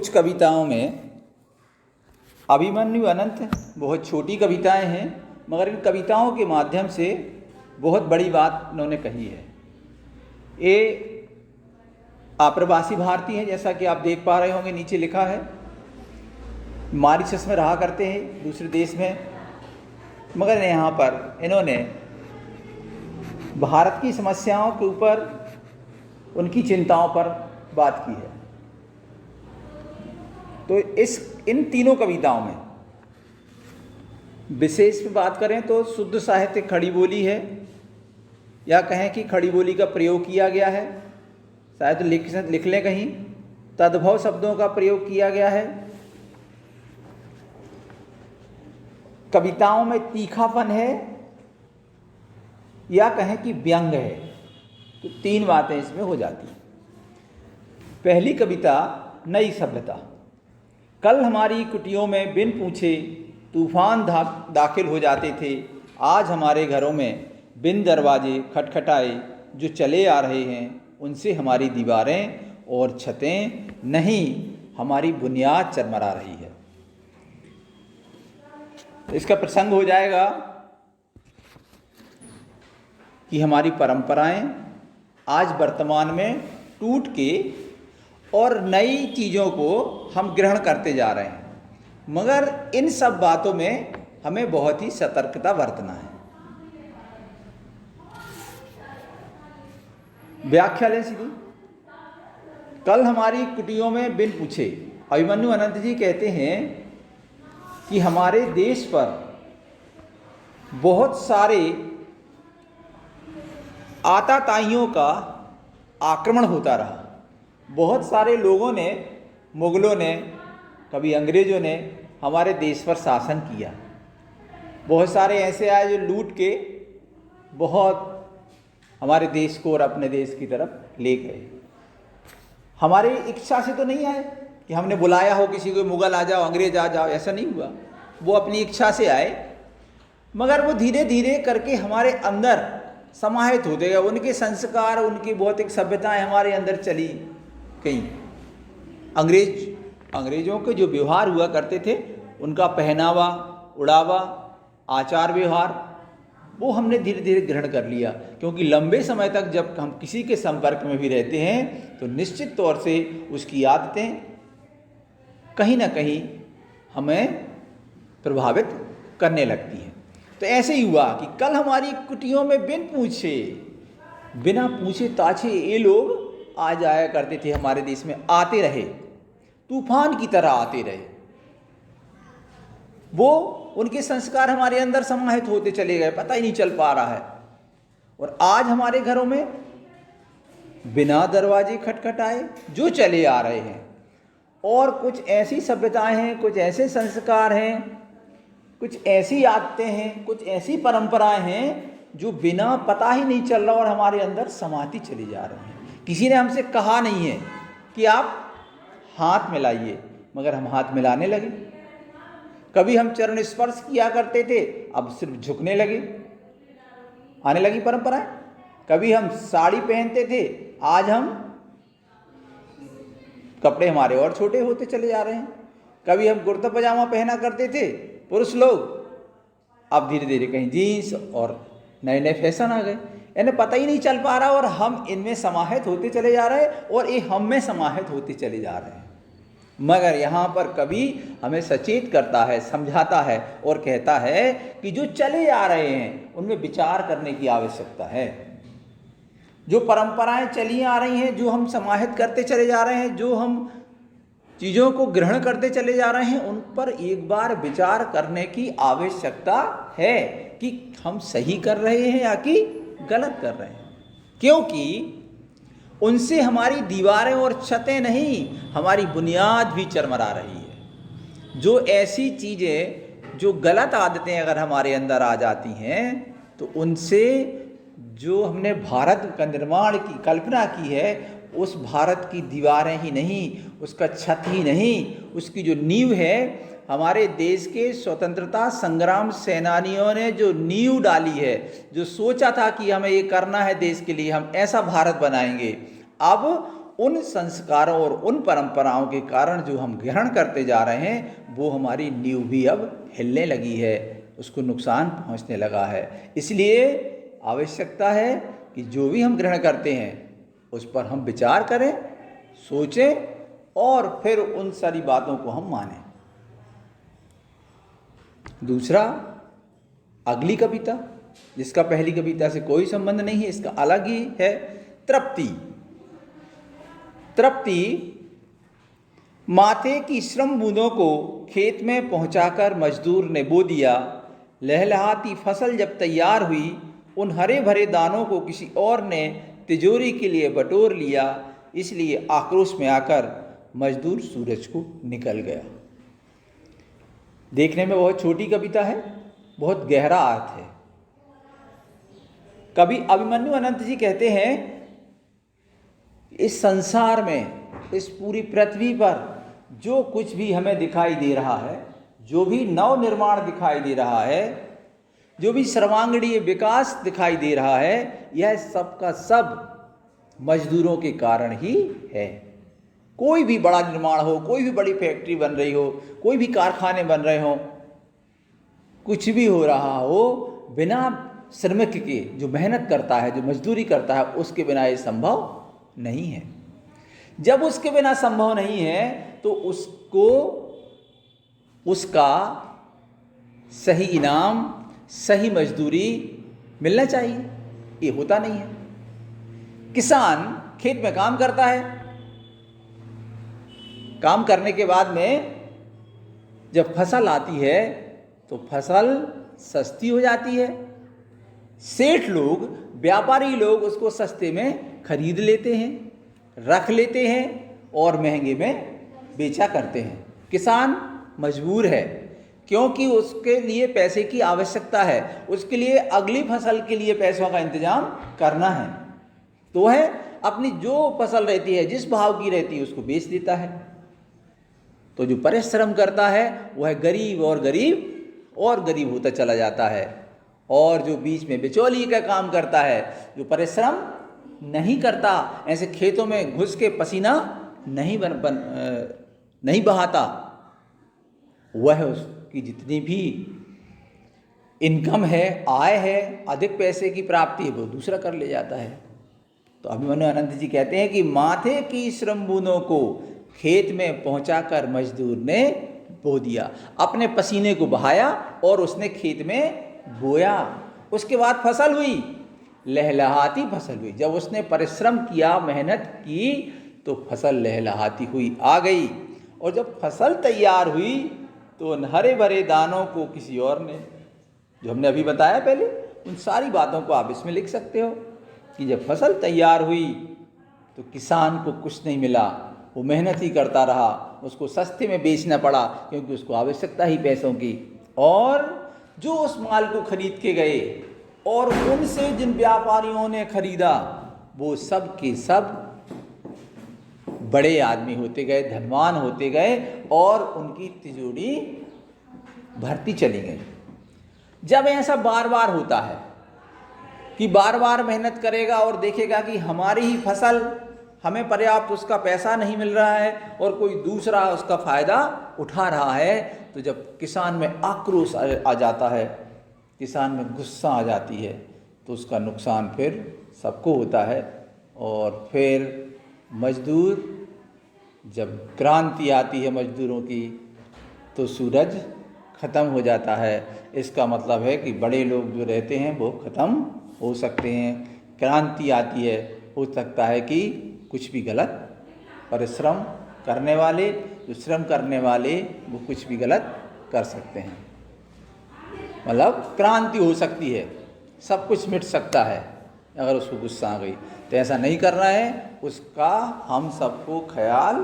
कुछ कविताओं में अभिमन्यु अनंत बहुत छोटी कविताएं हैं, मगर इन कविताओं के माध्यम से बहुत बड़ी बात उन्होंने कही है। ये आप्रवासी भारतीय हैं, जैसा कि आप देख पा रहे होंगे, नीचे लिखा है मॉरिशस में रहा करते हैं, दूसरे देश में, मगर यहाँ पर इन्होंने भारत की समस्याओं के ऊपर, उनकी चिंताओं पर बात की है। तो इन तीनों कविताओं में विशेष में बात करें तो शुद्ध साहित्य खड़ी बोली है, या कहें कि खड़ी बोली का प्रयोग किया गया है। शायद लिख लें कहीं, तद्भव शब्दों का प्रयोग किया गया है। कविताओं में तीखापन है, या कहें कि व्यंग है। तो तीन बातें इसमें हो जाती हैं। पहली कविता, नई सभ्यता। कल हमारी कुटियों में बिन पूछे तूफान दाखिल हो जाते थे, आज हमारे घरों में बिन दरवाजे खटखटाए जो चले आ रहे हैं, उनसे हमारी दीवारें और छतें नहीं, हमारी बुनियाद चरमरा रही है। इसका प्रसंग हो जाएगा कि हमारी परंपराएं आज वर्तमान में टूट के और नई चीज़ों को हम ग्रहण करते जा रहे हैं, मगर इन सब बातों में हमें बहुत ही सतर्कता बरतना है। व्याख्या लें सीधी। कल हमारी कुटियों में बिन पूछे, अभिमन्यु अनंत जी कहते हैं कि हमारे देश पर बहुत सारे आताताइयों का आक्रमण होता रहा। बहुत सारे लोगों ने, मुगलों ने, कभी अंग्रेज़ों ने हमारे देश पर शासन किया। बहुत सारे ऐसे आए जो लूट के बहुत हमारे देश को और अपने देश की तरफ ले गए। हमारी इच्छा से तो नहीं आए कि हमने बुलाया हो किसी को, मुगल आ जाओ, अंग्रेज आ जाओ, ऐसा नहीं हुआ। वो अपनी इच्छा से आए, मगर वो धीरे धीरे करके हमारे अंदर समाहित होते गए। उनके संस्कार, उनकी भौतिक सभ्यताएं हमारे अंदर चली गई। अंग्रेजों के जो व्यवहार हुआ करते थे, उनका पहनावा, उड़ावा, आचार व्यवहार, वो हमने धीरे धीरे ग्रहण कर लिया। क्योंकि लंबे समय तक जब हम किसी के संपर्क में भी रहते हैं तो निश्चित तौर से उसकी आदतें कहीं ना कहीं हमें प्रभावित करने लगती हैं। तो ऐसे ही हुआ कि कल हमारी कुटियों में बिना पूछे ताछे ये लोग आ जाया करते थे हमारे देश में, आते रहे, तूफान की तरह आते रहे। वो उनके संस्कार हमारे अंदर समाहित होते चले गए, पता ही नहीं चल पा रहा है। और आज हमारे घरों में बिना दरवाजे खटखटाए जो चले आ रहे हैं, और कुछ ऐसी सभ्यताएं हैं, कुछ ऐसे संस्कार हैं, कुछ ऐसी आदतें हैं, कुछ ऐसी परंपराएं हैं जो बिना पता ही नहीं चल रहा और हमारे अंदर समाती चली जा रही हैं। किसी ने हमसे कहा नहीं है कि आप हाथ मिलाइए, मगर हम हाथ मिलाने लगे। कभी हम चरण स्पर्श किया करते थे, अब सिर्फ झुकने लगे, आने लगी परंपराएं। कभी हम साड़ी पहनते थे, आज हम कपड़े हमारे और छोटे होते चले जा रहे हैं। कभी हम कुर्ता पजामा पहना करते थे पुरुष लोग, अब धीरे धीरे कहीं जीन्स और नए नए फैशन आ गए। इन्हें पता ही नहीं चल पा रहा और हम इनमें समाहित होते चले जा रहे हैं और ये हम में समाहित होते चले जा रहे हैं। मगर यहाँ पर कभी हमें सचेत करता है, समझाता है और कहता है कि जो चले आ रहे हैं उनमें विचार करने की आवश्यकता है। जो परंपराएं चली आ रही हैं, जो हम समाहित करते चले जा रहे हैं, जो हम चीज़ों को ग्रहण करते चले जा रहे हैं, उन पर एक बार विचार करने की आवश्यकता है कि हम सही कर रहे हैं या कि गलत कर रहे हैं। क्योंकि उनसे हमारी दीवारें और छतें नहीं, हमारी बुनियाद भी चरमरा रही है। जो ऐसी चीज़ें, जो गलत आदतें अगर हमारे अंदर आ जाती हैं, तो उनसे जो हमने भारत का निर्माण की कल्पना की है, उस भारत की दीवारें ही नहीं, उसका छत ही नहीं, उसकी जो नींव है, हमारे देश के स्वतंत्रता संग्राम सेनानियों ने जो नींव डाली है, जो सोचा था कि हमें ये करना है देश के लिए, हम ऐसा भारत बनाएंगे, अब उन संस्कारों और उन परंपराओं के कारण जो हम ग्रहण करते जा रहे हैं वो हमारी नींव भी अब हिलने लगी है, उसको नुकसान पहुंचने लगा है। इसलिए आवश्यकता है कि जो भी हम ग्रहण करते हैं उस पर हम विचार करें, सोचें और फिर उन सारी बातों को हम मानें। दूसरा, अगली कविता जिसका पहली कविता से कोई संबंध नहीं है, इसका अलग ही है, तृप्ति। तृप्ति माथे की श्रम बूंदों को खेत में पहुंचाकर मजदूर ने बो दिया। लहलहाती फसल जब तैयार हुई, उन हरे भरे दानों को किसी और ने तिजोरी के लिए बटोर लिया। इसलिए आक्रोश में आकर मजदूर सूरज को निकल गया। देखने में बहुत छोटी कविता है, बहुत गहरा अर्थ है। कवि अभिमन्यु अनंत जी कहते हैं, इस संसार में, इस पूरी पृथ्वी पर जो कुछ भी हमें दिखाई दे रहा है, जो भी नव निर्माण दिखाई दे रहा है, जो भी सर्वांगीण विकास दिखाई दे रहा है, यह सब का सब मजदूरों के कारण ही है। कोई भी बड़ा निर्माण हो, कोई भी बड़ी फैक्ट्री बन रही हो, कोई भी कारखाने बन रहे हो, कुछ भी हो रहा हो, बिना श्रमिक के, जो मेहनत करता है, जो मजदूरी करता है, उसके बिना ये संभव नहीं है। जब उसके बिना संभव नहीं है तो उसको उसका सही इनाम, सही मजदूरी मिलना चाहिए। ये होता नहीं है। किसान खेत में काम करता है, काम करने के बाद में जब फसल आती है तो फसल सस्ती हो जाती है। सेठ लोग, व्यापारी लोग उसको सस्ते में खरीद लेते हैं, रख लेते हैं और महंगे में बेचा करते हैं। किसान मजबूर है क्योंकि उसके लिए पैसे की आवश्यकता है, उसके लिए अगली फसल के लिए पैसों का इंतजाम करना है, तो वह अपनी जो फसल रहती है, जिस भाव की रहती है, उसको बेच देता है। तो जो परिश्रम करता है वह गरीब और गरीब और गरीब होता चला जाता है। और जो बीच में बिचौलिए का काम करता है, जो परिश्रम नहीं करता, ऐसे खेतों में घुस के पसीना नहीं बहाता, वह उसकी जितनी भी इनकम है, आय है, अधिक पैसे की प्राप्ति है, वो दूसरा कर ले जाता है। तो अभिमन्यु अनंत जी कहते हैं कि माथे की श्रम बूंदों को खेत में पहुंचाकर मजदूर ने बो दिया। अपने पसीने को बहाया और उसने खेत में बोया। उसके बाद फसल हुई, लहलहाती फसल हुई। जब उसने परिश्रम किया, मेहनत की, तो फसल लहलहाती हुई आ गई। और जब फसल तैयार हुई तो उन हरे भरे दानों को किसी और ने, जो हमने अभी बताया पहले, उन सारी बातों को आप इसमें लिख सकते हो कि जब फसल तैयार हुई तो किसान को कुछ नहीं मिला, वो मेहनत ही करता रहा, उसको सस्ते में बेचना पड़ा क्योंकि उसको आवश्यकता ही पैसों की। और जो उस माल को खरीद के गए और उनसे जिन व्यापारियों ने खरीदा, वो सब के सब बड़े आदमी होते गए, धनवान होते गए और उनकी तिजोरी भरती चली गई। जब ऐसा बार बार होता है कि बार बार मेहनत करेगा और देखेगा कि हमारी ही फसल, हमें पर्याप्त उसका पैसा नहीं मिल रहा है और कोई दूसरा उसका फ़ायदा उठा रहा है, तो जब किसान में आक्रोश आ जाता है, किसान में गुस्सा आ जाती है, तो उसका नुकसान फिर सबको होता है। और फिर मजदूर, जब क्रांति आती है मजदूरों की, तो सूरज ख़त्म हो जाता है। इसका मतलब है कि बड़े लोग जो रहते हैं वो ख़त्म हो सकते हैं। क्रांति आती है, हो सकता है कि कुछ भी गलत, परिश्रम करने वाले, जो श्रम करने वाले, वो कुछ भी गलत कर सकते हैं। मतलब क्रांति हो सकती है, सब कुछ मिट सकता है अगर उसको गुस्सा आ गई। तो ऐसा नहीं करना है, उसका हम सबको ख्याल,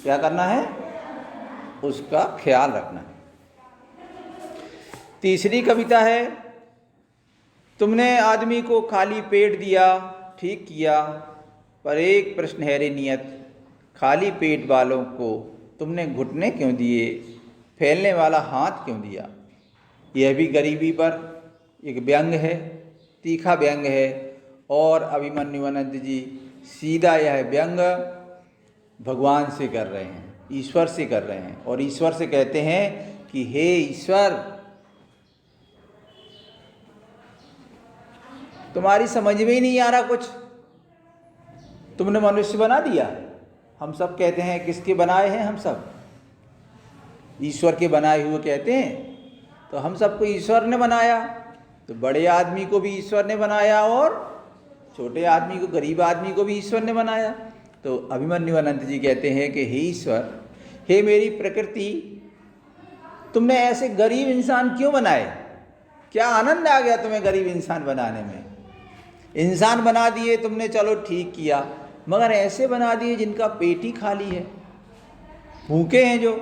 क्या करना है, उसका ख्याल रखना है। तीसरी कविता है, तुमने आदमी को खाली पेट दिया, ठीक किया, पर एक प्रश्न है रे नियत, खाली पेट वालों को तुमने घुटने क्यों दिए, फैलने वाला हाथ क्यों दिया। यह भी गरीबी पर एक व्यंग है, तीखा व्यंग है। और अभिमन्यु अनंत जी सीधा यह व्यंग भगवान से कर रहे हैं, ईश्वर से कर रहे हैं, और ईश्वर से कहते हैं कि हे ईश्वर, तुम्हारी समझ में ही नहीं आ रहा कुछ, तुमने मनुष्य बना दिया। हम सब कहते हैं किसके बनाए हैं, हम सब ईश्वर के बनाए हुए कहते हैं। तो हम सबको ईश्वर ने बनाया, तो बड़े आदमी को भी ईश्वर ने बनाया और छोटे आदमी को, गरीब आदमी को भी ईश्वर ने बनाया। तो अभिमन्यु अनंत जी कहते हैं कि हे ईश्वर, हे मेरी प्रकृति, तुमने ऐसे गरीब इंसान क्यों बनाए? क्या आनंद आ गया तुम्हें गरीब इंसान बनाने में? इंसान बना दिए तुमने, चलो ठीक किया, मगर ऐसे बना दिए जिनका पेट ही खाली है, भूखे हैं जो।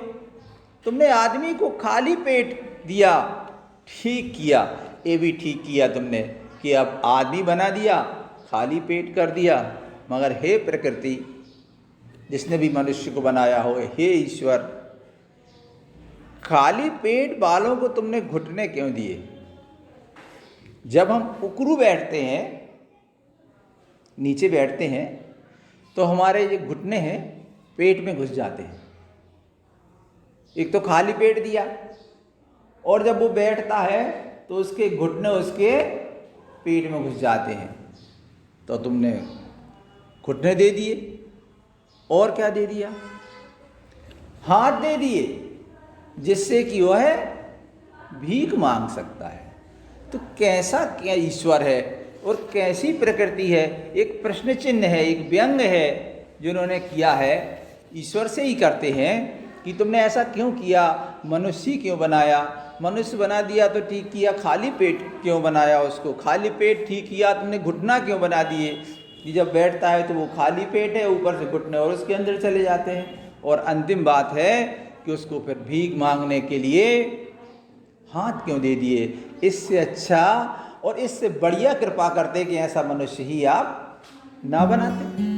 तुमने आदमी को खाली पेट दिया, ठीक किया, ये भी ठीक किया तुमने कि अब आदमी बना दिया, खाली पेट कर दिया। मगर हे प्रकृति, जिसने भी मनुष्य को बनाया हो, हे ईश्वर, खाली पेट वालों को तुमने घुटने क्यों दिए? जब हम उकरू बैठते हैं, नीचे बैठते हैं, तो हमारे ये घुटने हैं पेट में घुस जाते हैं। एक तो खाली पेट दिया, और जब वो बैठता है तो उसके घुटने उसके पेट में घुस जाते हैं। तो तुमने घुटने दे दिए, और क्या दे दिया? हाथ दे दिए, जिससे कि वह भीख मांग सकता है। तो कैसा क्या ईश्वर है और कैसी प्रकृति है? एक प्रश्न चिन्ह है, एक व्यंग है जिन्होंने किया है। ईश्वर से ही करते हैं कि तुमने ऐसा क्यों किया, मनुष्य क्यों बनाया? मनुष्य बना दिया तो ठीक किया, खाली पेट क्यों बनाया उसको? खाली पेट ठीक किया, तुमने घुटना क्यों बना दिए कि जब बैठता है तो वो खाली पेट है, ऊपर से घुटने और उसके अंदर चले जाते हैं। और अंतिम बात है कि उसको फिर भीख मांगने के लिए हाथ क्यों दे दिए? इससे अच्छा और इससे बढ़िया कृपा करते कि ऐसा मनुष्य ही आप ना बनाते।